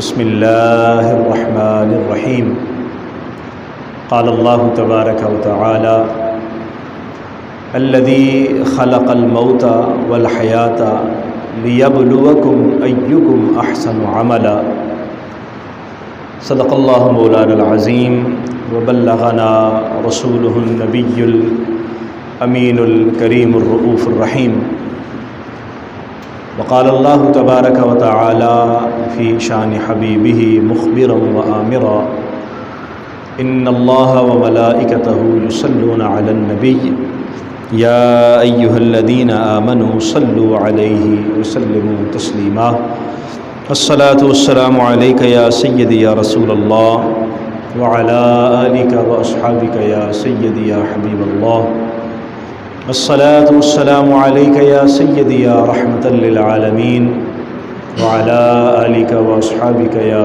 بسم اللہ الرحمن الرحیم قال اللہ تبارک وتعالی الذی خلق الموت والحیاۃ لیبلوکم ایکم احسن عملا صدق اللہ مولانا العظیم وبلغنا رسولہ النبی الامین الکریم الرؤوف الرحیم وقال اللہ تبارک وتعالی فی شان حبیبہ مخبرا وآمرا ان اللہ وملائکتہ یصلون علی النبی یا ایہا الذین آمنوا صلوا علیہ وسلموا تسلیما الصلاة والسلام علیک یا سیدی یا رسول اللہ وعلی آلک واصحابک یا سیدی یا حبیب اللہ الصلاة والسلام علیک یا سیدی یا رحمة للعالمین وعلی آلک واصحابک یا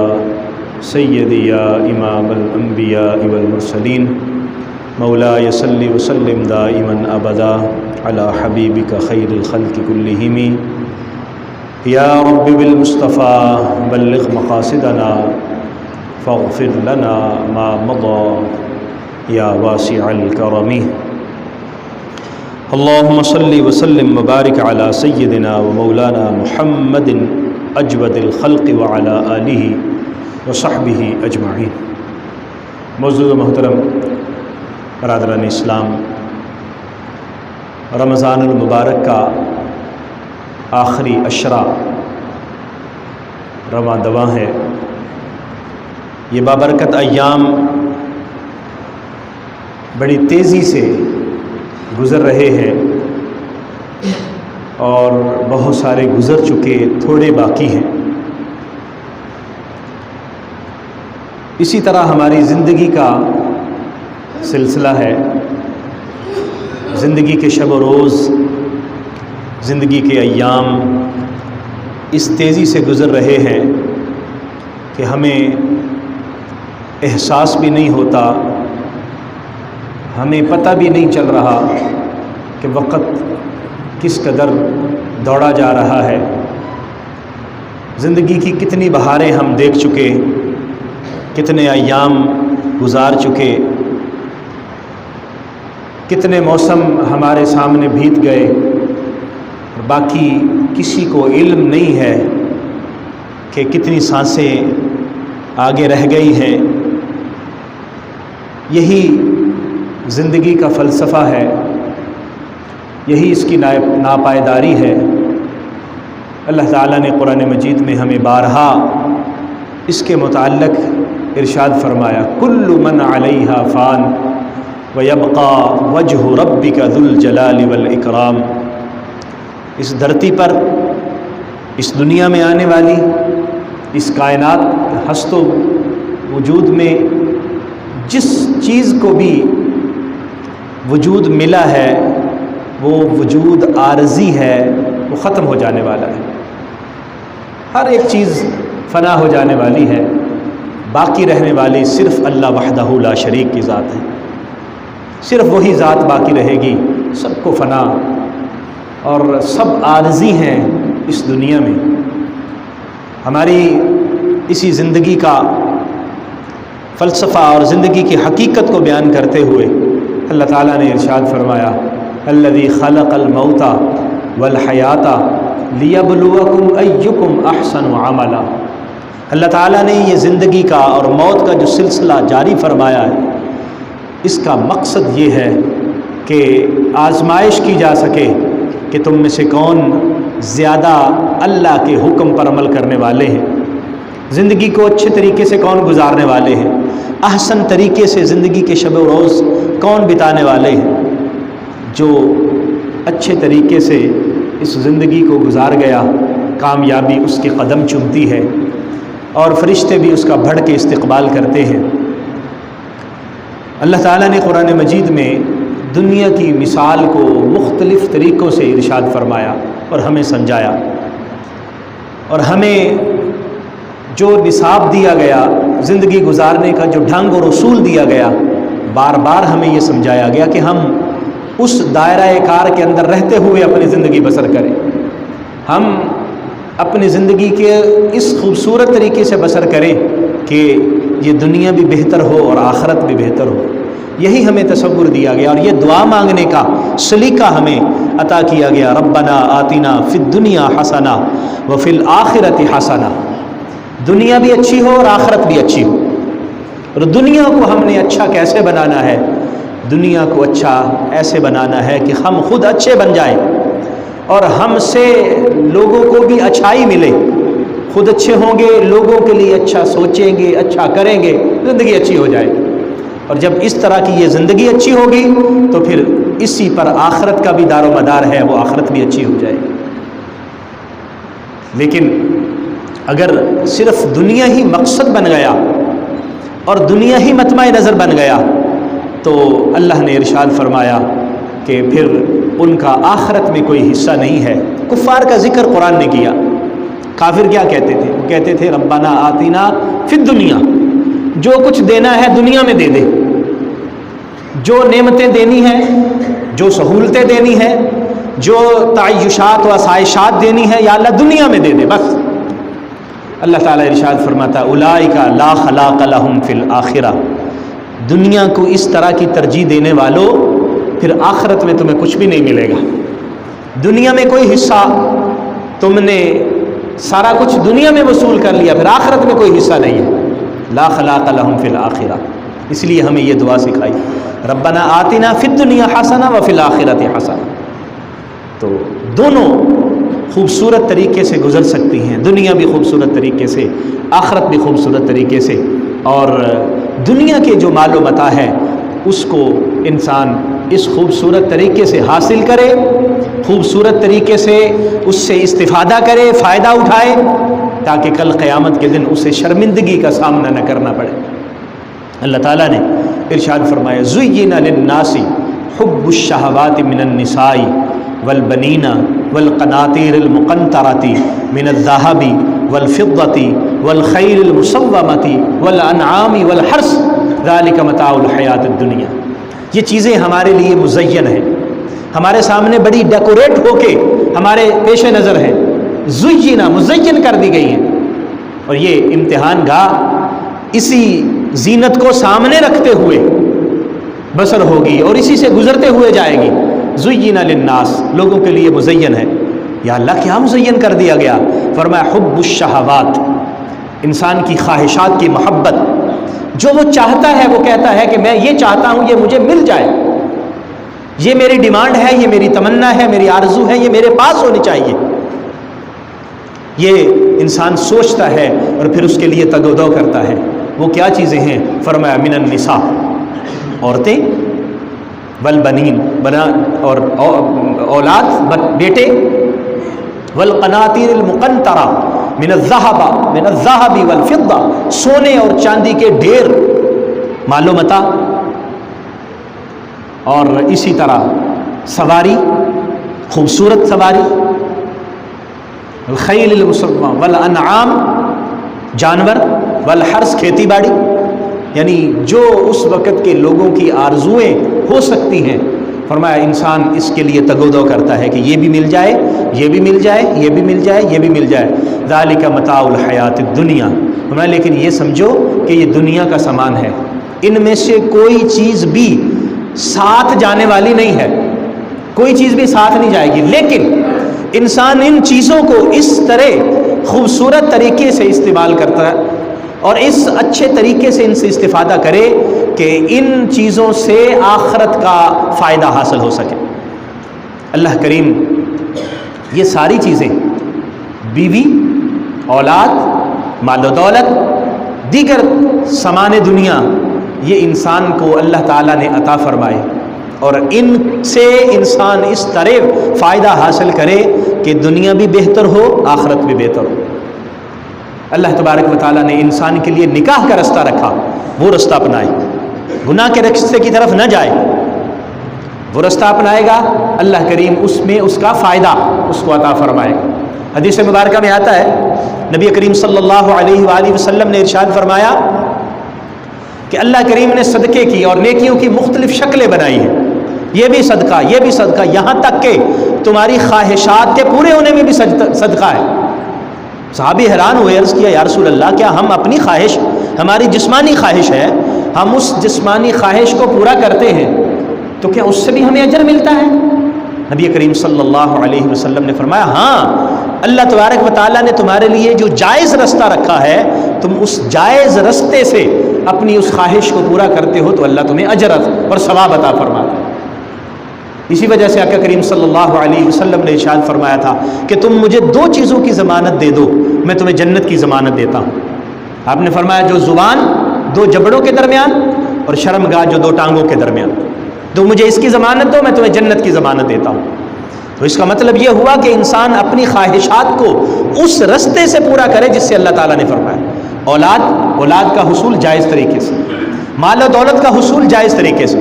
سیدی یا امام الانبیاء والمرسلین مولاي صل وسلم دائما ابدا على حبیبک خیر الخلق کلہم یا رب بالمصطفى بلغ مقاصدنا فاغفر لنا ما مضى یا واسع الکرم اللہم صل وسلم وبارک علی سیدنا ومولانا محمد اجود الخلق وعلی آلہ وصحبہ اجمعین۔ معزز و محترم برادران اسلام، رمضان المبارک کا آخری عشرہ رواں دواں ہے۔ یہ بابرکت ایام بڑی تیزی سے گزر رہے ہیں اور بہت سارے گزر چکے، تھوڑے باقی ہیں۔ اسی طرح ہماری زندگی کا سلسلہ ہے، زندگی کے شب و روز، زندگی کے ایام اس تیزی سے گزر رہے ہیں کہ ہمیں احساس بھی نہیں ہوتا، ہمیں پتہ بھی نہیں چل رہا کہ وقت کس قدر دوڑا جا رہا ہے۔ زندگی کی کتنی بہاریں ہم دیکھ چکے، کتنے ایام گزار چکے، کتنے موسم ہمارے سامنے بیت گئے، باقی کسی کو علم نہیں ہے کہ کتنی سانسیں آگے رہ گئی ہیں۔ یہی زندگی کا فلسفہ ہے، یہی اس کی ناپائیداری ہے۔ اللہ تعالیٰ نے قرآن مجید میں ہمیں بارہا اس کے متعلق ارشاد فرمایا، کل من علیہا فان ویبقى وجہ ربک ذو الجلال والاکرام۔ اس دھرتی پر، اس دنیا میں آنے والی، اس کائنات ہست و وجود میں جس چیز کو بھی وجود ملا ہے وہ وجود عارضی ہے، وہ ختم ہو جانے والا ہے۔ ہر ایک چیز فنا ہو جانے والی ہے، باقی رہنے والی صرف اللہ وحدہ لا شریک کی ذات ہے۔ صرف وہی ذات باقی رہے گی، سب کو فنا اور سب عارضی ہیں اس دنیا میں۔ ہماری اسی زندگی کا فلسفہ اور زندگی کی حقیقت کو بیان کرتے ہوئے اللہ تعالیٰ نے ارشاد فرمایا، الذی خلق الموت والحیاۃ لیبلوکم ایکم احسن عملا۔ اللہ تعالیٰ نے یہ زندگی کا اور موت کا جو سلسلہ جاری فرمایا ہے، اس کا مقصد یہ ہے کہ آزمائش کی جا سکے کہ تم میں سے کون زیادہ اللہ کے حکم پر عمل کرنے والے ہیں، زندگی کو اچھے طریقے سے کون گزارنے والے ہیں، احسن طریقے سے زندگی کے شب و روز کون بتانے والے ہیں۔ جو اچھے طریقے سے اس زندگی کو گزار گیا، کامیابی اس کے قدم چومتی ہے اور فرشتے بھی اس کا بڑھ کے استقبال کرتے ہیں۔ اللہ تعالیٰ نے قرآن مجید میں دنیا کی مثال کو مختلف طریقوں سے ارشاد فرمایا اور ہمیں سمجھایا، اور ہمیں جو نصاب دیا گیا، زندگی گزارنے کا جو ڈھنگ اور اصول دیا گیا، بار بار ہمیں یہ سمجھایا گیا کہ ہم اس دائرہ کار کے اندر رہتے ہوئے اپنی زندگی بسر کریں۔ ہم اپنی زندگی کے اس خوبصورت طریقے سے بسر کریں کہ یہ دنیا بھی بہتر ہو اور آخرت بھی بہتر ہو. یہی ہمیں تصور دیا گیا اور یہ دعا مانگنے کا سلیقہ ہمیں عطا کیا گیا. ربنا آتنا فی الدنیا حسنہ وفی الآخرۃ حسنہ. دنیا بھی اچھی ہو اور آخرت بھی اچھی ہو. اور دنیا کو ہم نے اچھا کیسے بنانا ہے؟ دنیا کو اچھا ایسے بنانا ہے کہ ہم خود اچھے بن جائیں اور ہم سے لوگوں کو بھی اچھائی ملے. خود اچھے ہوں گے، لوگوں کے لیے اچھا سوچیں گے، اچھا کریں گے، زندگی اچھی ہو جائے. اور جب اس طرح کی یہ زندگی اچھی ہوگی تو پھر اسی پر آخرت کا بھی دار و مدار ہے، وہ آخرت بھی اچھی ہو جائے. لیکن اگر صرف دنیا ہی مقصد بن گیا اور دنیا ہی مطمع نظر بن گیا تو اللہ نے ارشاد فرمایا کہ پھر ان کا آخرت میں کوئی حصہ نہیں ہے. کفار کا ذکر قرآن نے کیا. کافر کیا کہتے تھے؟ وہ کہتے تھے ربنا آتنا فی الدنیا، جو کچھ دینا ہے دنیا میں دے دے، جو نعمتیں دینی ہیں، جو سہولتیں دینی ہیں، جو تعیشات و آسائشات دینی ہے، یا اللہ دنیا میں دے دے بس. اللہ تعالیٰ ارشاد فرماتا اولئک لا خلاق لہم فی الآخرہ. دنیا کو اس طرح کی ترجیح دینے والوں پھر آخرت میں تمہیں کچھ بھی نہیں ملے گا. دنیا میں کوئی حصہ تم نے سارا کچھ دنیا میں وصول کر لیا، پھر آخرت میں کوئی حصہ نہیں ہے. لا خلاق لہم فی الآخرہ. اس لیے ہمیں یہ دعا سکھائی ربنا آتنا فی الدنیا حسنہ وفی الآخرۃ حسنہ. تو دونوں خوبصورت طریقے سے گزر سکتی ہیں، دنیا بھی خوبصورت طریقے سے، آخرت بھی خوبصورت طریقے سے. اور دنیا کے جو مال و متاع ہے اس کو انسان اس خوبصورت طریقے سے حاصل کرے، خوبصورت طریقے سے اس سے استفادہ کرے، فائدہ اٹھائے، تاکہ کل قیامت کے دن اسے شرمندگی کا سامنا نہ کرنا پڑے. اللہ تعالیٰ نے ارشاد فرمایا زُيِّنَ لِلنَّاسِ حُبُّ الشَّهَوَاتِ مِنَ النِّسَاءِ وَالْبَنِينَ وَالْقَنَاطِيرِ الْمُقَنطَرَةِ مِنَ الذَّهَبِ وَالْفِضَّةِ وَالْخَيْلِ الْمُسَوَّمَةِ وَالْأَنْعَامِ وَالْحَرْثِ ذَلِكَ مَتَاعُ الْحَيَاةِ الدُّنْيَا. یہ چیزیں ہمارے لیے مزین ہیں، ہمارے سامنے بڑی ڈیکوریٹ ہو کے ہمارے پیش نظر ہیں، زُيِّنَ مزین کر دی گئی ہیں. اور یہ امتحان گاہ اسی زینت کو سامنے رکھتے ہوئے بسر ہوگی اور اسی سے گزرتے ہوئے جائے گی. زُيِّنَ لِلنَّاسِ لوگوں کے لیے مزین ہے. یا اللہ کیا مزین کر دیا گیا؟ فرمایا حب الشہوات، انسان کی خواہشات کی محبت. جو وہ چاہتا ہے وہ کہتا ہے کہ میں یہ چاہتا ہوں یہ مجھے مل جائے، یہ میری ڈیمانڈ ہے، یہ میری تمنا ہے، میری آرزو ہے، یہ میرے پاس ہونی چاہیے. یہ انسان سوچتا ہے اور پھر اس کے لیے تگ و دو کرتا ہے. وہ کیا چیزیں ہیں؟ فرمایا من النساء، عورتیں، والبنین، بنا اور اولاد بیٹے، والقناطیر المقنطرہ من الذهب والفضہ، سونے اور چاندی کے ڈھیر، مال و متاع. اور اسی طرح سواری، خوبصورت سواری، الخیل المسومہ والانعام، جانور، والحرث، کھیتی باڑی. یعنی جو اس وقت کے لوگوں کی آرزویں ہو سکتی ہیں، فرمایا انسان اس کے لیے تگ و دو کرتا ہے کہ یہ بھی مل جائے، یہ بھی مل جائے، یہ بھی مل جائے، یہ بھی مل جائے. ذالک متاع الحیات الدنیا. فرمایا لیکن یہ سمجھو کہ یہ دنیا کا سامان ہے، ان میں سے کوئی چیز بھی ساتھ جانے والی نہیں ہے، کوئی چیز بھی ساتھ نہیں جائے گی. لیکن انسان ان چیزوں کو اس طرح خوبصورت طریقے سے استعمال کرتا ہے اور اس اچھے طریقے سے ان سے استفادہ کرے کہ ان چیزوں سے آخرت کا فائدہ حاصل ہو سکے. اللہ کریم یہ ساری چیزیں، بیوی، اولاد، مال و دولت، دیگر سامان دنیا، یہ انسان کو اللہ تعالیٰ نے عطا فرمائے اور ان سے انسان اس طرح فائدہ حاصل کرے کہ دنیا بھی بہتر ہو، آخرت بھی بہتر ہو. اللہ تبارک و تعالیٰ نے انسان کے لیے نکاح کا رستہ رکھا، وہ رستہ اپنائے، گناہ کے رستے کی طرف نہ جائے. وہ رستہ اپنائے گا اللہ کریم اس میں اس کا فائدہ اس کو عطا فرمائے گا. حدیث مبارکہ میں آتا ہے نبی کریم صلی اللہ علیہ وآلہ وسلم نے ارشاد فرمایا کہ اللہ کریم نے صدقے کی اور نیکیوں کی مختلف شکلیں بنائی ہیں. یہ بھی صدقہ، یہ بھی صدقہ، یہاں تک کہ تمہاری خواہشات کے پورے ہونے میں بھی صدقہ ہے. صحابی حیران ہوئے، عرض کیا یا رسول اللہ کیا ہم اپنی خواہش، ہماری جسمانی خواہش ہے، ہم اس جسمانی خواہش کو پورا کرتے ہیں تو کیا اس سے بھی ہمیں اجر ملتا ہے؟ نبی کریم صلی اللہ علیہ وسلم نے فرمایا ہاں، اللہ تبارک و تعالیٰ نے تمہارے لیے جو جائز رستہ رکھا ہے، تم اس جائز رستے سے اپنی اس خواہش کو پورا کرتے ہو تو اللہ تمہیں اجر اور ثواب عطا فرماتا ہے۔ اسی وجہ سے آقا کریم صلی اللہ علیہ وسلم نے ارشاد فرمایا تھا کہ تم مجھے 2 چیزوں کی ضمانت دے دو، میں تمہیں جنت کی ضمانت دیتا ہوں۔ آپ نے فرمایا جو زبان 2 جبڑوں کے درمیان اور شرمگاہ جو 2 ٹانگوں کے درمیان، تو مجھے اس کی ضمانت دو، میں تمہیں جنت کی ضمانت دیتا ہوں۔ تو اس کا مطلب یہ ہوا کہ انسان اپنی خواہشات کو اس رستے سے پورا کرے جس سے اللہ تعالیٰ نے فرمایا۔ اولاد کا حصول جائز طریقے سے، مال و دولت کا حصول جائز طریقے سے۔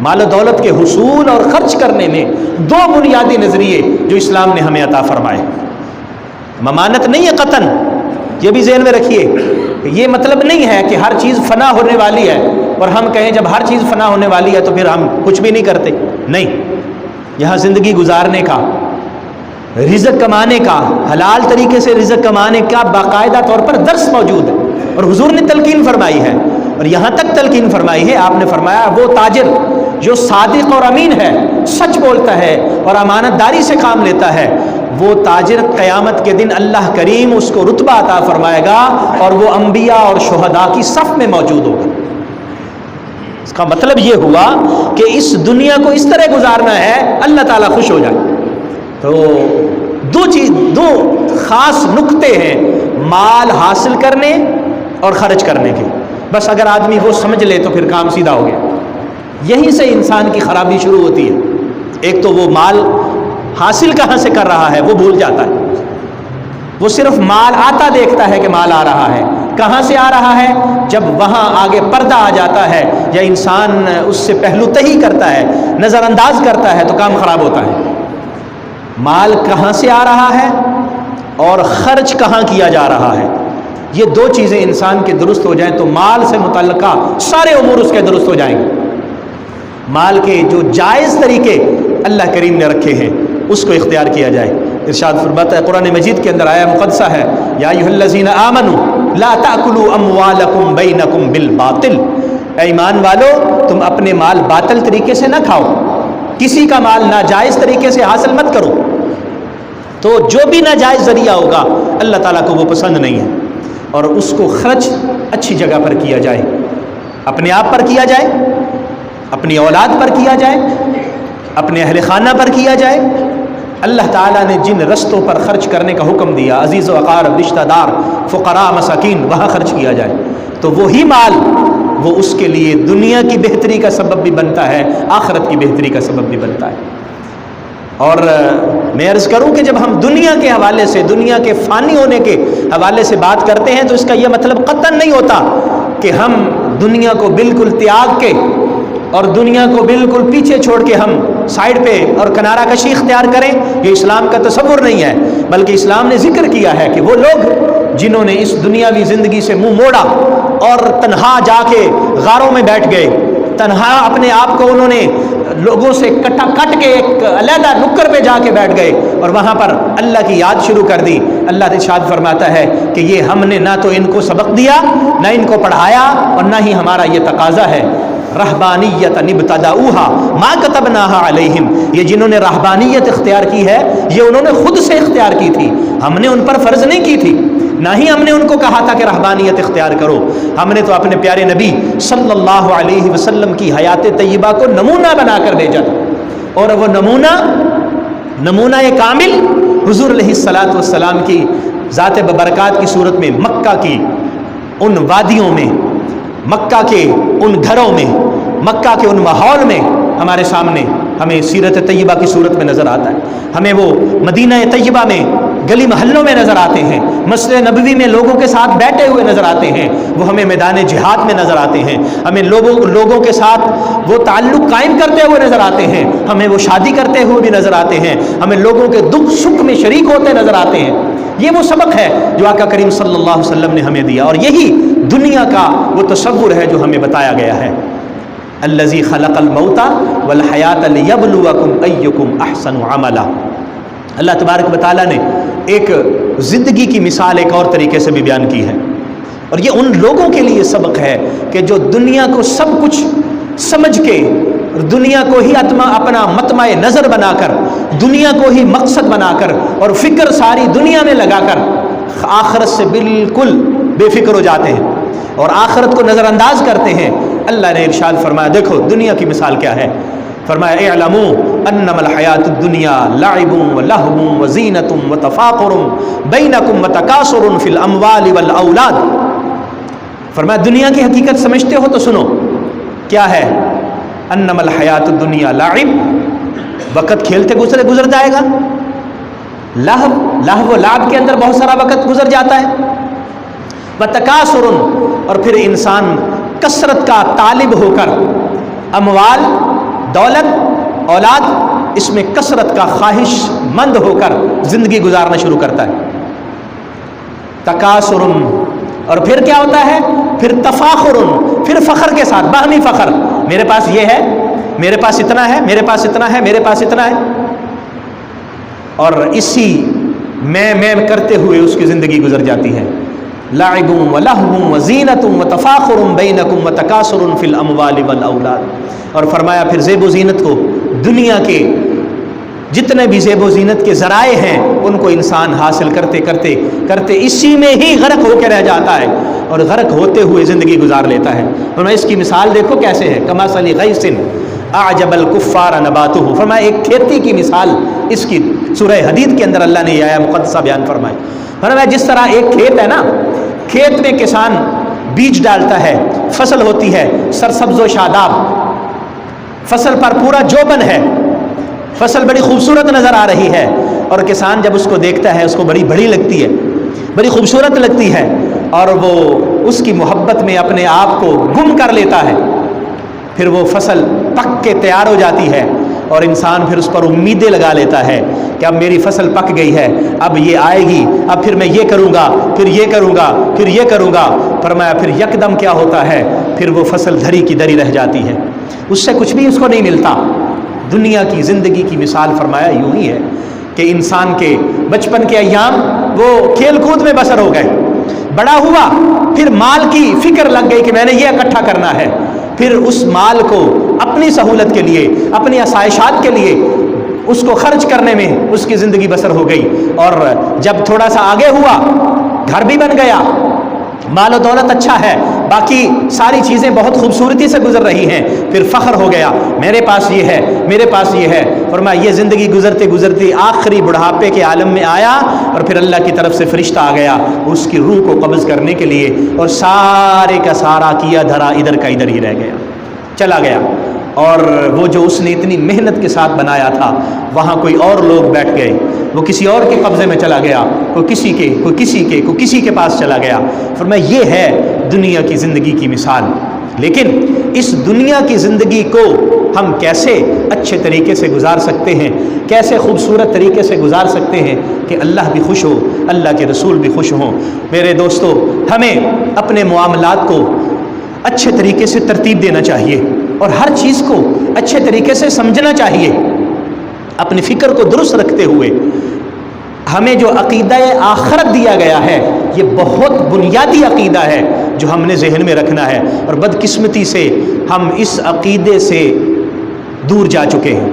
مال و دولت کے حصول اور خرچ کرنے میں 2 بنیادی نظریے جو اسلام نے ہمیں عطا فرمائے۔ ممانت نہیں ہے قطن، یہ بھی ذہن میں رکھیے، یہ مطلب نہیں ہے کہ ہر چیز فنا ہونے والی ہے اور ہم کہیں جب ہر چیز فنا ہونے والی ہے تو پھر ہم کچھ بھی نہیں کرتے، نہیں۔ یہاں زندگی گزارنے کا، رزق کمانے کا، حلال طریقے سے رزق کمانے کا باقاعدہ طور پر درس موجود ہے، اور حضور نے تلقین فرمائی ہے، اور یہاں تک تلقین فرمائی ہے، آپ نے فرمایا وہ تاجر جو صادق اور امین ہے، سچ بولتا ہے اور امانت داری سے کام لیتا ہے، وہ تاجر قیامت کے دن اللہ کریم اس کو رتبہ عطا فرمائے گا اور وہ انبیاء اور شہداء کی صف میں موجود ہوگا۔ اس کا مطلب یہ ہوا کہ اس دنیا کو اس طرح گزارنا ہے اللہ تعالیٰ خوش ہو جائے۔ تو 2 خاص نقطے ہیں مال حاصل کرنے اور خرچ کرنے کے، بس اگر آدمی وہ سمجھ لے تو پھر کام سیدھا ہو گیا۔ یہیں سے انسان کی خرابی شروع ہوتی ہے۔ ایک تو وہ مال حاصل کہاں سے کر رہا ہے وہ بھول جاتا ہے، وہ صرف مال آتا دیکھتا ہے کہ مال آ رہا ہے، کہاں سے آ رہا ہے؟ جب وہاں آگے پردہ آ جاتا ہے یا انسان اس سے پہلو تہی کرتا ہے، نظر انداز کرتا ہے تو کام خراب ہوتا ہے۔ مال کہاں سے آ رہا ہے اور خرچ کہاں کیا جا رہا ہے، یہ 2 چیزیں انسان کے درست ہو جائیں تو مال سے متعلقہ سارے امور اس کے درست ہو جائیں گے۔ مال کے جو جائز طریقے اللہ کریم نے رکھے ہیں اس کو اختیار کیا جائے۔ ارشاد فرماتا ہے قرآن مجید کے اندر آیا مقدسہ ہے، یا ایھا الذین آمنوا لا تأکلوا اموالکم بینکم بالباطل، اے ایمان والو تم اپنے مال باطل طریقے سے نہ کھاؤ، کسی کا مال ناجائز طریقے سے حاصل مت کرو۔ تو جو بھی ناجائز ذریعہ ہوگا اللہ تعالیٰ کو وہ پسند نہیں ہے، اور اس کو خرچ اچھی جگہ پر کیا جائے، اپنے آپ پر کیا جائے، اپنی اولاد پر کیا جائے، اپنے اہل خانہ پر کیا جائے۔ اللہ تعالیٰ نے جن رستوں پر خرچ کرنے کا حکم دیا، عزیز و اقارب، رشتہ دار، فقراء، مساکین، وہاں خرچ کیا جائے، تو وہی مال وہ اس کے لیے دنیا کی بہتری کا سبب بھی بنتا ہے، آخرت کی بہتری کا سبب بھی بنتا ہے۔ اور میں عرض کروں کہ جب ہم دنیا کے حوالے سے، دنیا کے فانی ہونے کے حوالے سے بات کرتے ہیں تو اس کا یہ مطلب قطعاً نہیں ہوتا کہ ہم دنیا کو بالکل تیاگ کے اور دنیا کو بالکل پیچھے چھوڑ کے ہم سائڈ پہ اور کنارہ کشی اختیار کریں، یہ اسلام کا تصور نہیں ہے، بلکہ اسلام نے ذکر کیا ہے کہ وہ لوگ جنہوں نے اس دنیاوی زندگی سے منہ موڑا اور تنہا جا کے غاروں میں بیٹھ گئے، تنہا اپنے آپ کو انہوں نے لوگوں سے کٹ کے ایک علیحدہ نکر پہ جا کے بیٹھ گئے اور وہاں پر اللہ کی یاد شروع کر دی، اللہ ارشاد فرماتا ہے کہ یہ ہم نے نہ تو ان کو سبق دیا، نہ ان کو پڑھایا، اور نہ ہی ہمارا یہ تقاضا ہے۔ رہبانیت ابتدعوہا ما کتبناہا علیہم، یہ جنہوں نے رہبانیت اختیار کی ہے یہ انہوں نے خود سے اختیار کی تھی، ہم نے ان پر فرض نہیں کی تھی، نہ ہی ہم نے ان کو کہا تھا کہ رہبانیت اختیار کرو، ہم نے تو اپنے پیارے نبی صلی اللہ علیہ وسلم کی حیات طیبہ کو نمونہ بنا کر بھیجا تھا، اور وہ نمونہ کامل حضور علیہ الصلاۃ والسلام کی ذات ببرکات کی صورت میں مکہ کی ان وادیوں میں، مکہ کے ان گھروں میں، مکہ کے ان ماحول میں ہمارے سامنے ہمیں سیرت طیبہ کی صورت میں نظر آتا ہے، ہمیں وہ مدینہ طیبہ میں گلی محلوں میں نظر آتے ہیں، مسجد نبوی میں لوگوں کے ساتھ بیٹھے ہوئے نظر آتے ہیں، وہ ہمیں میدان جہاد میں نظر آتے ہیں، ہمیں لوگوں کے ساتھ وہ تعلق قائم کرتے ہوئے نظر آتے ہیں، ہمیں وہ شادی کرتے ہوئے بھی نظر آتے ہیں، ہمیں لوگوں کے دکھ سکھ میں شریک ہوتے نظر آتے ہیں۔ یہ وہ سبق ہے جو آقا کریم صلی اللہ علیہ وسلم نے ہمیں دیا، اور یہی دنیا کا وہ تصور ہے جو ہمیں بتایا گیا ہے۔ الذی خلق الموت والحیات لیبلوکم ایکم احسن عملا، اللہ تبارک و تعالیٰ نے ایک زندگی کی مثال ایک اور طریقے سے بھی بیان کی ہے، اور یہ ان لوگوں کے لیے سبق ہے کہ جو دنیا کو سب کچھ سمجھ کے، دنیا کو ہی اپنا مطمع نظر بنا کر، دنیا کو ہی مقصد بنا کر، اور فکر ساری دنیا میں لگا کر آخرت سے بالکل بے فکر ہو جاتے ہیں اور آخرت کو نظر انداز کرتے ہیں۔ اللہ نے ارشاد فرمایا، دیکھو دنیا کی مثال کیا ہے، فرمایا اعلموا انما الحیات الدنیا لعب ولہو وزینۃ وتفاخر بینکم وتکاثر فی الاموال والاولاد۔ فرمایا دنیا کی حقیقت سمجھتے ہو تو سنو، کیا ہے؟ انما الحیات الدنیا لعب، وقت کھیلتے گزر جائے گا، لہو و لعب کے اندر بہت سارا وقت گزر جاتا ہے، وتکاثر، اور پھر انسان کثرت کا طالب ہو کر، اموال، دولت، اولاد، اس میں کثرت کا خواہش مند ہو کر زندگی گزارنا شروع کرتا ہے۔ تکاثر، اور پھر کیا ہوتا ہے؟ پھر تفاخر، پھر فخر کے ساتھ، باہمی فخر، میرے پاس یہ ہے، میرے پاس اتنا ہے، میرے پاس اتنا ہے، میرے پاس اتنا ہے، اور اسی میں کرتے ہوئے اس کی زندگی گزر جاتی ہے۔ لعب ولہو وزینۃ وتفاخر بینکم وتکاثر فی الاموال والاولاد، اور فرمایا پھر زیب و زینت کو، دنیا کے جتنے بھی زیب و زینت کے ذرائع ہیں ان کو انسان حاصل کرتے کرتے کرتے اسی میں ہی غرق ہو کے رہ جاتا ہے، اور غرق ہوتے ہوئے زندگی گزار لیتا ہے۔ فرمایا اس کی مثال دیکھو کیسے ہے، کمثل غیث اعجب الکفار نباتہ، فرمایا ایک کھیتی کی مثال اس کی سورہ حدید کے اندر اللہ نے یہ آیا مقدسہ بیان فرمائی۔ فرمایا جس طرح ایک کھیت ہے نا، کھیت میں کسان بیج ڈالتا ہے، فصل ہوتی ہے سرسبز و شاداب، فصل پر پورا جوبن ہے، فصل بڑی خوبصورت نظر آ رہی ہے، اور کسان جب اس کو دیکھتا ہے اس کو بڑی لگتی ہے، بڑی خوبصورت لگتی ہے، اور وہ اس کی محبت میں اپنے آپ کو گم کر لیتا ہے۔ پھر وہ فصل پک کے تیار ہو جاتی ہے، اور انسان پھر اس پر امیدیں لگا لیتا ہے کہ اب میری فصل پک گئی ہے، اب یہ آئے گی، اب پھر میں یہ کروں گا، پھر یہ کروں گا، پھر یہ کروں گا۔ فرمایا پھر یکدم کیا ہوتا ہے، پھر وہ فصل دھری کی دھری رہ جاتی ہے، اس سے کچھ بھی اس کو نہیں ملتا۔ دنیا کی زندگی کی مثال فرمایا یوں ہی ہے کہ انسان کے بچپن کے ایام وہ کھیل کود میں بسر ہو گئے، بڑا ہوا پھر مال کی فکر لگ گئی کہ میں نے یہ اکٹھا کرنا ہے، پھر اس مال کو اپنی سہولت کے لیے، اپنی آسائشات کے لیے اس کو خرچ کرنے میں اس کی زندگی بسر ہو گئی، اور جب تھوڑا سا آگے ہوا، گھر بھی بن گیا، مال و دولت اچھا ہے، باقی ساری چیزیں بہت خوبصورتی سے گزر رہی ہیں، پھر فخر ہو گیا، میرے پاس یہ ہے، میرے پاس یہ ہے۔ فرمایا یہ زندگی گزرتے گزرتے آخری بڑھاپے کے عالم میں آیا، اور پھر اللہ کی طرف سے فرشتہ آ گیا اس کی روح کو قبض کرنے کے لیے، اور سارے کا سارا کیا دھرا ادھر کا ادھر ہی رہ گیا، چلا گیا، اور وہ جو اس نے اتنی محنت کے ساتھ بنایا تھا وہاں کوئی اور لوگ بیٹھ گئے، وہ کسی اور کے قبضے میں چلا گیا، کوئی کسی کے پاس چلا گیا۔ فرمایا یہ ہے دنیا کی زندگی کی مثال۔ لیکن اس دنیا کی زندگی کو ہم کیسے اچھے طریقے سے گزار سکتے ہیں، کیسے خوبصورت طریقے سے گزار سکتے ہیں کہ اللہ بھی خوش ہو، اللہ کے رسول بھی خوش ہوں۔ میرے دوستو، ہمیں اپنے معاملات کو اچھے طریقے سے ترتیب دینا چاہیے، اور ہر چیز کو اچھے طریقے سے سمجھنا چاہیے، اپنی فکر کو درست رکھتے ہوئے۔ ہمیں جو عقیدہ آخرت دیا گیا ہے یہ بہت بنیادی عقیدہ ہے جو ہم نے ذہن میں رکھنا ہے، اور بدقسمتی سے ہم اس عقیدے سے دور جا چکے ہیں۔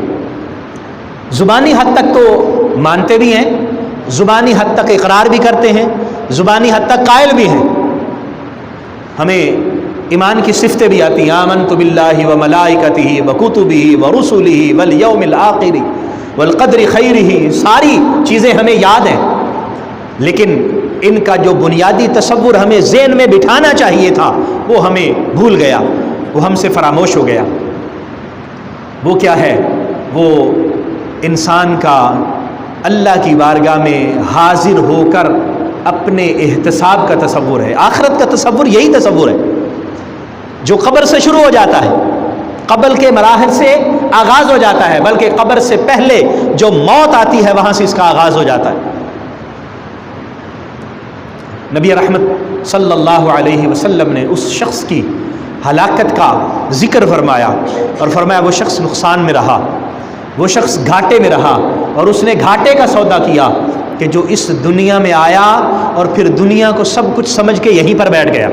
زبانی حد تک تو مانتے بھی ہیں، زبانی حد تک اقرار بھی کرتے ہیں، زبانی حد تک قائل بھی ہیں، ہمیں ایمان کی صفتیں بھی آتی ہیں، آمنت باللہ وملائکتہ وکتبہ ورسلہ والیوم الآخر والقدر خیرہ، ساری چیزیں ہمیں یاد ہیں، لیکن ان کا جو بنیادی تصور ہمیں ذہن میں بٹھانا چاہیے تھا وہ ہمیں بھول گیا، وہ ہم سے فراموش ہو گیا۔ وہ کیا ہے؟ وہ انسان کا اللہ کی بارگاہ میں حاضر ہو کر اپنے احتساب کا تصور ہے، آخرت کا تصور یہی تصور ہے جو قبر سے شروع ہو جاتا ہے، قبر کے مراحل سے آغاز ہو جاتا ہے، بلکہ قبر سے پہلے جو موت آتی ہے وہاں سے اس کا آغاز ہو جاتا ہے۔ نبی رحمت صلی اللہ علیہ وسلم نے اس شخص کی ہلاکت کا ذکر فرمایا، اور فرمایا وہ شخص نقصان میں رہا، وہ شخص گھاٹے میں رہا، اور اس نے گھاٹے کا سودا کیا، کہ جو اس دنیا میں آیا اور پھر دنیا کو سب کچھ سمجھ کے یہیں پر بیٹھ گیا.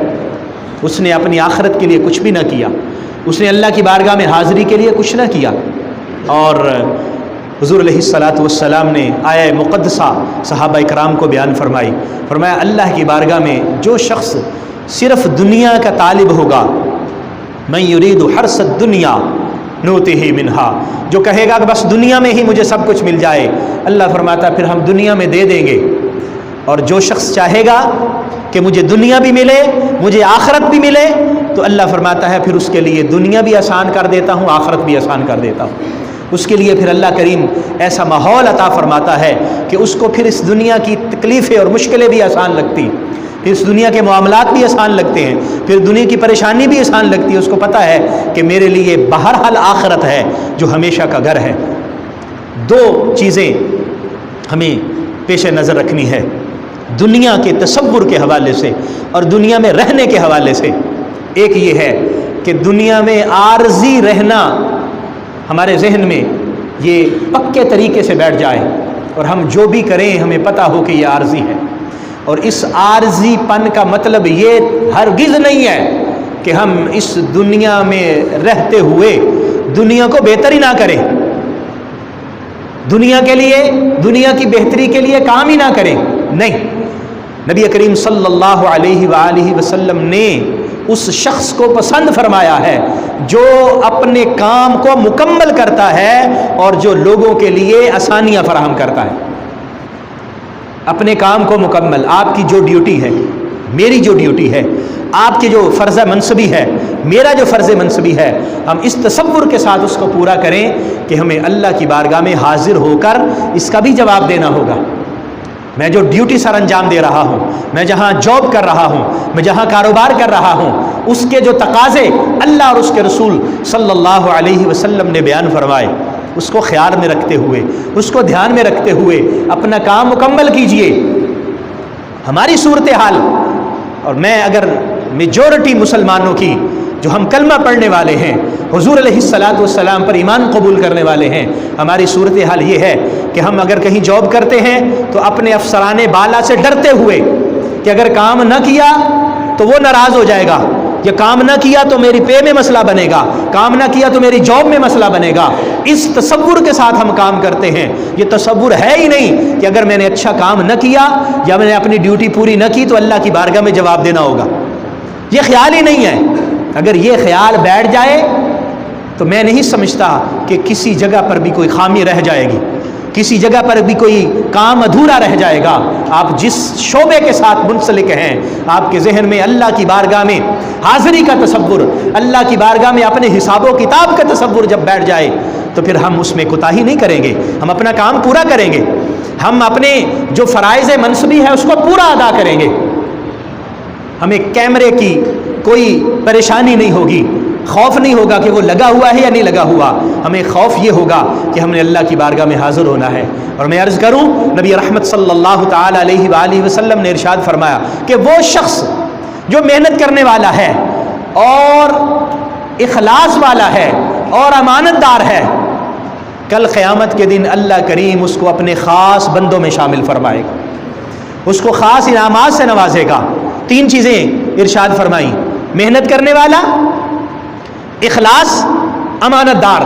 اس نے اپنی آخرت کے لیے کچھ بھی نہ کیا, اس نے اللہ کی بارگاہ میں حاضری کے لیے کچھ نہ کیا. اور حضور علیہ الصلاۃ والسلام نے آیہ مقدسہ صحابہ کرام کو بیان فرمائی. فرمایا اللہ کی بارگاہ میں جو شخص صرف دنیا کا طالب ہوگا, من یرید حرث الدنیا نؤتہ منہا, جو کہے گا کہ بس دنیا میں ہی مجھے سب کچھ مل جائے, اللہ فرماتا پھر ہم دنیا میں دے دیں گے. اور جو شخص چاہے گا کہ مجھے دنیا بھی ملے مجھے آخرت بھی ملے, تو اللہ فرماتا ہے پھر اس کے لیے دنیا بھی آسان کر دیتا ہوں, آخرت بھی آسان کر دیتا ہوں. اس کے لیے پھر اللہ کریم ایسا ماحول عطا فرماتا ہے کہ اس کو پھر اس دنیا کی تکلیفیں اور مشکلیں بھی آسان لگتی, پھر اس دنیا کے معاملات بھی آسان لگتے ہیں, پھر دنیا کی پریشانی بھی آسان لگتی ہے. اس کو پتہ ہے کہ میرے لیے بہرحال آخرت ہے جو ہمیشہ کا گھر ہے. دو چیزیں ہمیں پیش نظر رکھنی ہے دنیا کے تصور کے حوالے سے اور دنیا میں رہنے کے حوالے سے. ایک یہ ہے کہ دنیا میں عارضی رہنا ہمارے ذہن میں یہ پکے طریقے سے بیٹھ جائے اور ہم جو بھی کریں ہمیں پتہ ہو کہ یہ عارضی ہے. اور اس عارضی پن کا مطلب یہ ہرگز نہیں ہے کہ ہم اس دنیا میں رہتے ہوئے دنیا کو بہتر ہی نہ کریں, دنیا کے لیے دنیا کی بہتری کے لیے کام ہی نہ کریں. نہیں, نبی کریم صلی اللہ علیہ وآلہ وسلم نے اس شخص کو پسند فرمایا ہے جو اپنے کام کو مکمل کرتا ہے اور جو لوگوں کے لیے آسانیاں فراہم کرتا ہے. اپنے کام کو مکمل, آپ کی جو ڈیوٹی ہے, میری جو ڈیوٹی ہے, آپ کی جو فرض منصبی ہے, میرا جو فرض منصبی ہے, ہم اس تصور کے ساتھ اس کو پورا کریں کہ ہمیں اللہ کی بارگاہ میں حاضر ہو کر اس کا بھی جواب دینا ہوگا. میں جو ڈیوٹی سر انجام دے رہا ہوں, میں جہاں جاب کر رہا ہوں, میں جہاں کاروبار کر رہا ہوں, اس کے جو تقاضے اللہ اور اس کے رسول صلی اللہ علیہ وسلم نے بیان فرمائے, اس کو خیال میں رکھتے ہوئے, اس کو دھیان میں رکھتے ہوئے اپنا کام مکمل کیجئے. ہماری صورتحال, اور میں اگر میجورٹی مسلمانوں کی جو ہم کلمہ پڑھنے والے ہیں, حضور علیہ الصلاۃ والسلام پر ایمان قبول کرنے والے ہیں, ہماری صورتحال یہ ہے کہ ہم اگر کہیں جاب کرتے ہیں تو اپنے افسران بالا سے ڈرتے ہوئے کہ اگر کام نہ کیا تو وہ ناراض ہو جائے گا, یا کام نہ کیا تو میری پے میں مسئلہ بنے گا, کام نہ کیا تو میری جاب میں مسئلہ بنے گا. اس تصور کے ساتھ ہم کام کرتے ہیں. یہ تصور ہے ہی نہیں کہ اگر میں نے اچھا کام نہ کیا یا میں نے اپنی ڈیوٹی پوری نہ کی تو اللہ کی بارگاہ میں جواب دینا ہوگا. یہ خیال ہی نہیں ہے. اگر یہ خیال بیٹھ جائے تو میں نہیں سمجھتا کہ کسی جگہ پر بھی کوئی خامی رہ جائے گی, کسی جگہ پر بھی کوئی کام ادھورا رہ جائے گا. آپ جس شعبے کے ساتھ منسلک ہیں, آپ کے ذہن میں اللہ کی بارگاہ میں حاضری کا تصور, اللہ کی بارگاہ میں اپنے حساب و کتاب کا تصور جب بیٹھ جائے تو پھر ہم اس میں کوتاہی نہیں کریں گے, ہم اپنا کام پورا کریں گے, ہم اپنے جو فرائض منصبی ہے اس کو پورا ادا کریں گے. ہمیں کیمرے کی کوئی پریشانی نہیں ہوگی, خوف نہیں ہوگا کہ وہ لگا ہوا ہے یا نہیں لگا ہوا. ہمیں خوف یہ ہوگا کہ ہم نے اللہ کی بارگاہ میں حاضر ہونا ہے. اور میں عرض کروں, نبی رحمت صلی اللہ تعالی علیہ وآلہ وسلم نے ارشاد فرمایا کہ وہ شخص جو محنت کرنے والا ہے اور اخلاص والا ہے اور امانت دار ہے, کل قیامت کے دن اللہ کریم اس کو اپنے خاص بندوں میں شامل فرمائے گا, اس کو خاص انعامات سے نوازے گا. 3 چیزیں ارشاد فرمائی, محنت کرنے والا, اخلاص, امانت دار.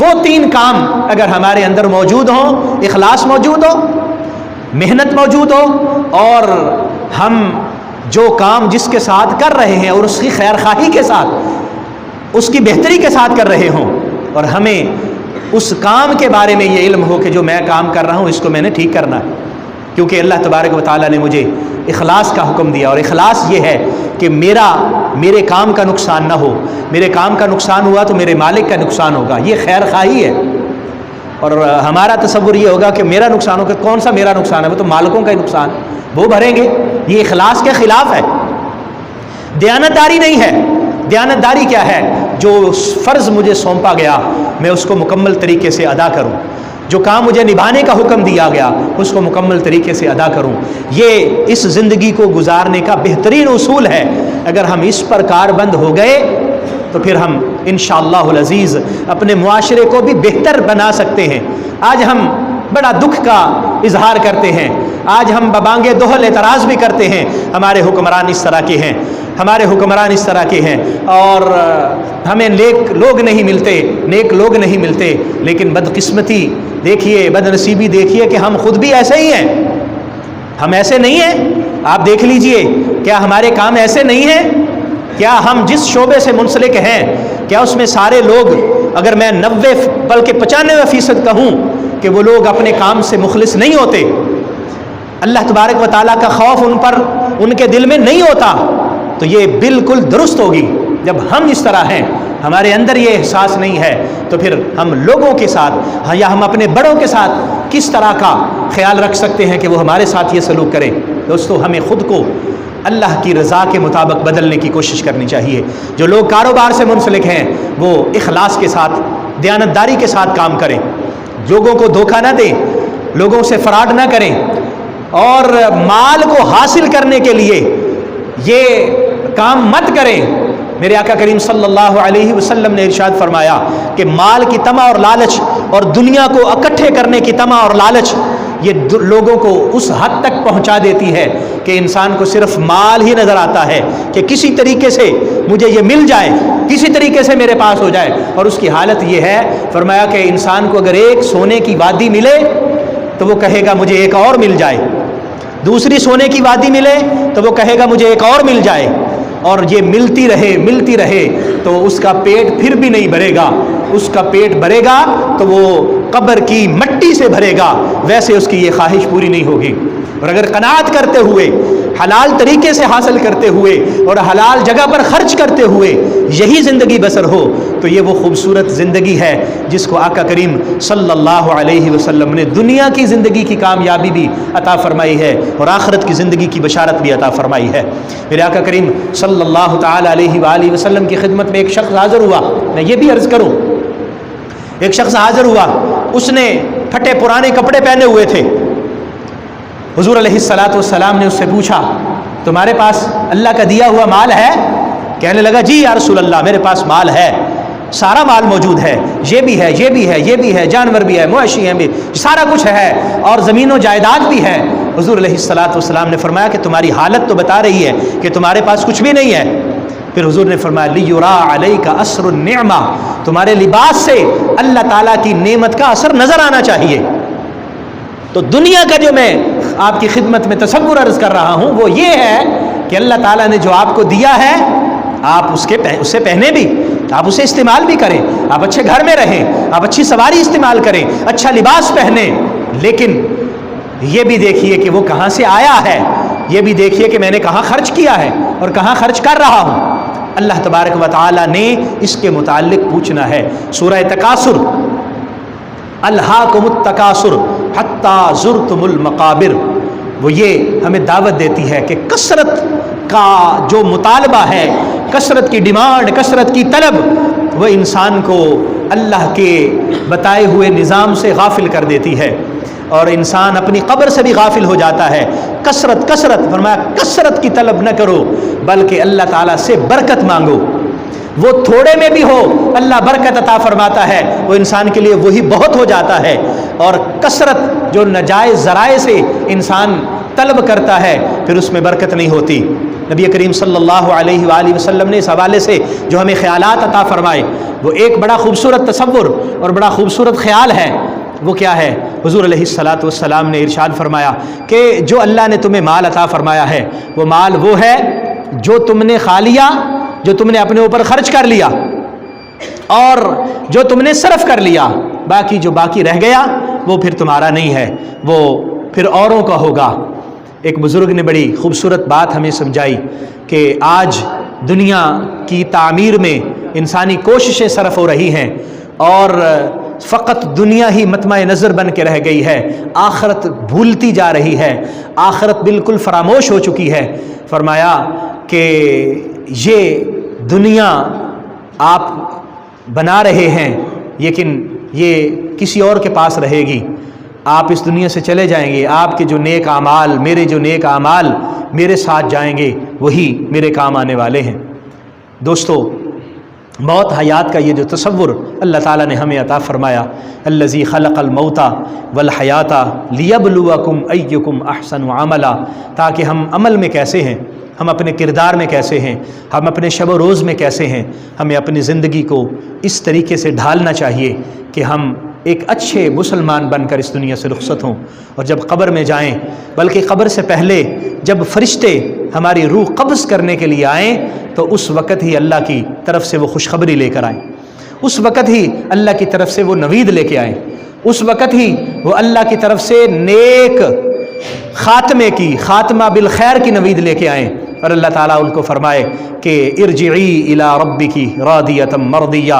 وہ 3 کام اگر ہمارے اندر موجود ہوں, اخلاص موجود ہو, محنت موجود ہو, اور ہم جو کام جس کے ساتھ کر رہے ہیں اور اس کی خیر خواہی کے ساتھ, اس کی بہتری کے ساتھ کر رہے ہوں, اور ہمیں اس کام کے بارے میں یہ علم ہو کہ جو میں کام کر رہا ہوں اس کو میں نے ٹھیک کرنا ہے, کیونکہ اللہ تبارک و تعالیٰ نے مجھے اخلاص کا حکم دیا. اور اخلاص یہ ہے کہ میرے کام کا نقصان نہ ہو, میرے کام کا نقصان ہوا تو میرے مالک کا نقصان ہوگا. یہ خیر خواہی ہے. اور ہمارا تصور یہ ہوگا کہ میرا نقصان ہوگا, کون سا میرا نقصان ہے, وہ تو مالکوں کا ہی نقصان, وہ بھریں گے. یہ اخلاص کے خلاف ہے. دیانتداری نہیں ہے. دیانتداری کیا ہے؟ جو فرض مجھے سونپا گیا میں اس کو مکمل طریقے سے ادا کروں, جو کام مجھے نبھانے کا حکم دیا گیا اس کو مکمل طریقے سے ادا کروں. یہ اس زندگی کو گزارنے کا بہترین اصول ہے. اگر ہم اس پر کاربند ہو گئے تو پھر ہم انشاءاللہ العزیز اپنے معاشرے کو بھی بہتر بنا سکتے ہیں. آج ہم بڑا دکھ کا اظہار کرتے ہیں آج ہم ببانگے دوہل اعتراض بھی کرتے ہیں ہمارے حکمران اس طرح کے ہیں، ہمارے حکمران اس طرح کے ہیں، اور ہمیں نیک لوگ نہیں ملتے، لیکن بدقسمتی دیکھیے، بد نصیبی دیکھیے کہ ہم خود بھی ایسے ہی ہیں، ہم ایسے نہیں ہیں۔ آپ دیکھ لیجئے، کیا ہمارے کام ایسے نہیں ہیں؟ کیا ہم جس شعبے سے منسلک ہیں، کیا اس میں سارے لوگ، اگر میں 90 بلکہ 95% کہوں کہ وہ لوگ اپنے کام سے مخلص نہیں ہوتے، اللہ تبارک و تعالیٰ کا خوف ان کے دل میں نہیں ہوتا، تو یہ بالکل درست ہوگی۔ جب ہم اس طرح ہیں، ہمارے اندر یہ احساس نہیں ہے، تو پھر ہم لوگوں کے ساتھ یا ہم اپنے بڑوں کے ساتھ کس طرح کا خیال رکھ سکتے ہیں کہ وہ ہمارے ساتھ یہ سلوک کریں؟ دوستو، ہمیں خود کو اللہ کی رضا کے مطابق بدلنے کی کوشش کرنی چاہیے۔ جو لوگ کاروبار سے منسلک ہیں وہ اخلاص کے ساتھ، دیانتداری کے ساتھ کام کریں، لوگوں کو دھوکہ نہ دیں، لوگوں سے فراڈ نہ کریں، اور مال کو حاصل کرنے کے لیے یہ کام مت کریں۔ میرے آقا کریم صلی اللہ علیہ وسلم نے ارشاد فرمایا کہ مال کی طمع اور لالچ اور دنیا کو اکٹھے کرنے کی طمع اور لالچ یہ لوگوں کو اس حد تک پہنچا دیتی ہے کہ انسان کو صرف مال ہی نظر آتا ہے کہ کسی طریقے سے مجھے یہ مل جائے، کسی طریقے سے میرے پاس ہو جائے، اور اس کی حالت یہ ہے، فرمایا کہ انسان کو اگر ایک سونے کی وادی ملے تو وہ کہے گا مجھے ایک اور مل جائے، دوسری سونے کی وادی ملے تو وہ کہے گا مجھے ایک اور مل جائے، اور یہ ملتی رہے تو اس کا پیٹ پھر بھی نہیں بھرے گا۔ اس کا پیٹ بھرے گا تو وہ قبر کی مٹی سے بھرے گا، ویسے اس کی یہ خواہش پوری نہیں ہوگی۔ اور اگر قناعت کرتے ہوئے، حلال طریقے سے حاصل کرتے ہوئے اور حلال جگہ پر خرچ کرتے ہوئے یہی زندگی بسر ہو تو یہ وہ خوبصورت زندگی ہے جس کو آقا کریم صلی اللہ علیہ وسلم نے دنیا کی زندگی کی کامیابی بھی عطا فرمائی ہے اور آخرت کی زندگی کی بشارت بھی عطا فرمائی ہے۔ میرے آقا کریم صلی اللہ تعالی علیہ وآلہ وسلم کی خدمت میں ایک شخص حاضر ہوا۔ میں یہ بھی عرض کروں، ایک شخص حاضر ہوا، اس نے پھٹے پرانے کپڑے پہنے ہوئے تھے۔ حضور علیہ السلام نے اس سے پوچھا تمہارے پاس اللہ کا دیا ہوا مال ہے؟ کہنے لگا جی یا رسول اللہ میرے پاس مال ہے، سارا مال موجود ہے، یہ بھی ہے، یہ بھی ہے، یہ بھی ہے، جانور بھی ہے، مویشی ہیں بھی، سارا کچھ ہے، اور زمین و جائیداد بھی ہے۔ حضور علیہ السلام نے فرمایا کہ تمہاری حالت تو بتا رہی ہے کہ تمہارے پاس کچھ بھی نہیں ہے۔ پھر حضور نے فرمایا لیُرَا عَلَيْكَ أَثْرُ النِّعْمَةِ، تمہارے لباس سے اللہ تعالیٰ کی نعمت کا اثر نظر آنا چاہیے۔ تو دنیا کا جو میں آپ کی خدمت میں تصور عرض کر رہا ہوں وہ یہ ہے کہ اللہ تعالیٰ نے جو آپ کو دیا ہے آپ اسے پہنے بھی، آپ اسے استعمال بھی کریں، آپ اچھے گھر میں رہیں، آپ اچھی سواری استعمال کریں، اچھا لباس پہنیں، لیکن یہ بھی دیکھیے کہ وہ کہاں سے آیا ہے، یہ بھی دیکھیے کہ میں نے کہاں خرچ کیا ہے اور کہاں خرچ کر رہا ہوں۔ اللہ تبارک و تعالیٰ نے اس کے متعلق پوچھنا ہے۔ سورہ تکاثر، الہاکم التکاثر حتی زرتم المقابر، وہ یہ ہمیں دعوت دیتی ہے کہ کثرت کا جو مطالبہ ہے، کثرت کی ڈیمانڈ، کثرت کی طلب، وہ انسان کو اللہ کے بتائے ہوئے نظام سے غافل کر دیتی ہے، اور انسان اپنی قبر سے بھی غافل ہو جاتا ہے۔ کثرت فرمایا کثرت کی طلب نہ کرو بلکہ اللہ تعالیٰ سے برکت مانگو، وہ تھوڑے میں بھی ہو اللہ برکت عطا فرماتا ہے، وہ انسان کے لیے وہی بہت ہو جاتا ہے، اور کثرت جو ناجائز ذرائع سے انسان طلب کرتا ہے پھر اس میں برکت نہیں ہوتی۔ نبی کریم صلی اللہ علیہ وآلہ وسلم نے اس حوالے سے جو ہمیں خیالات عطا فرمائے وہ ایک بڑا خوبصورت تصور اور بڑا خوبصورت خیال ہے۔ وہ کیا ہے؟ حضور علیہ السلام نے ارشاد فرمایا کہ جو اللہ نے تمہیں مال عطا فرمایا ہے وہ مال وہ ہے جو تم نے کھا لیا، جو تم نے اپنے اوپر خرچ کر لیا، اور جو تم نے صرف کر لیا، باقی جو باقی رہ گیا وہ پھر تمہارا نہیں ہے، وہ پھر اوروں کا ہوگا۔ ایک بزرگ نے بڑی خوبصورت بات ہمیں سمجھائی کہ آج دنیا کی تعمیر میں انسانی کوششیں صرف ہو رہی ہیں اور فقط دنیا ہی مطمع نظر بن کے رہ گئی ہے، آخرت بھولتی جا رہی ہے، آخرت بالکل فراموش ہو چکی ہے۔ فرمایا کہ یہ دنیا آپ بنا رہے ہیں لیکن یہ کسی اور کے پاس رہے گی، آپ اس دنیا سے چلے جائیں گے، آپ کے جو نیک اعمال، میرے جو نیک اعمال میرے ساتھ جائیں گے وہی میرے کام آنے والے ہیں۔ دوستو، موت حیات کا یہ جو تصور اللہ تعالیٰ نے ہمیں عطا فرمایا، الذی خلق الموت والحیات لیبلوکم ایکم احسن عملا، تاکہ ہم عمل میں کیسے ہیں، ہم اپنے کردار میں کیسے ہیں، ہم اپنے شب و روز میں کیسے ہیں، ہمیں اپنی زندگی کو اس طریقے سے ڈھالنا چاہیے کہ ہم ایک اچھے مسلمان بن کر اس دنیا سے رخصت ہوں، اور جب قبر میں جائیں، بلکہ قبر سے پہلے جب فرشتے ہماری روح قبض کرنے کے لیے آئیں تو اس وقت ہی اللہ کی طرف سے وہ خوشخبری لے کر آئیں، اس وقت ہی اللہ کی طرف سے وہ نوید لے کے آئیں، اس وقت ہی وہ اللہ کی طرف سے نیک خاتمہ بالخیر کی نوید لے کے آئیں، اور اللہ تعالیٰ ان کو فرمائے کہ ارجعی الی ربکی راضیۃ مرضیہ،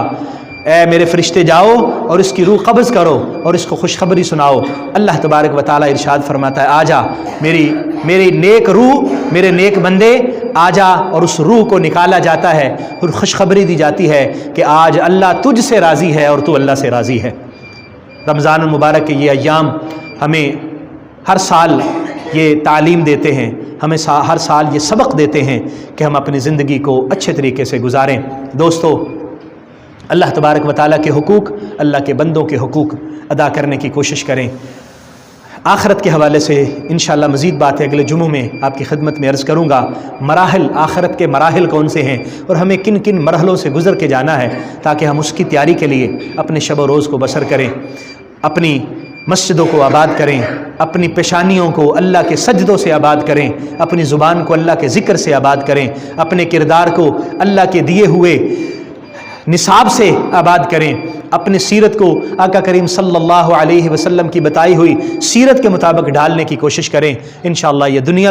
اے میرے فرشتے جاؤ اور اس کی روح قبض کرو اور اس کو خوشخبری سناؤ۔ اللہ تبارک و تعالیٰ ارشاد فرماتا ہے آ جا میری نیک روح، میرے نیک بندے آ جا، اور اس روح کو نکالا جاتا ہے اور خوشخبری دی جاتی ہے کہ آج اللہ تجھ سے راضی ہے اور تو اللہ سے راضی ہے۔ رمضان المبارک کے یہ ایام ہمیں ہر سال یہ تعلیم دیتے ہیں، ہمیں ہر سال یہ سبق دیتے ہیں کہ ہم اپنی زندگی کو اچھے طریقے سے گزاریں۔ دوستو، اللہ تبارک و تعالیٰ کے حقوق، اللہ کے بندوں کے حقوق ادا کرنے کی کوشش کریں۔ آخرت کے حوالے سے انشاءاللہ مزید باتیں اگلے جمعوں میں آپ کی خدمت میں عرض کروں گا۔ مراحل، آخرت کے مراحل کون سے ہیں اور ہمیں کن کن مرحلوں سے گزر کے جانا ہے تاکہ ہم اس کی تیاری کے لیے اپنے شب و روز کو بسر کریں، اپنی مسجدوں کو آباد کریں، اپنی پیشانیوں کو اللہ کے سجدوں سے آباد کریں، اپنی زبان کو اللہ کے ذکر سے آباد کریں، اپنے کردار کو اللہ کے دیے ہوئے نصاب سے آباد کریں، اپنی سیرت کو آقا کریم صلی اللہ علیہ وسلم کی بتائی ہوئی سیرت کے مطابق ڈالنے کی کوشش کریں۔ انشاءاللہ یہ دنیا بھی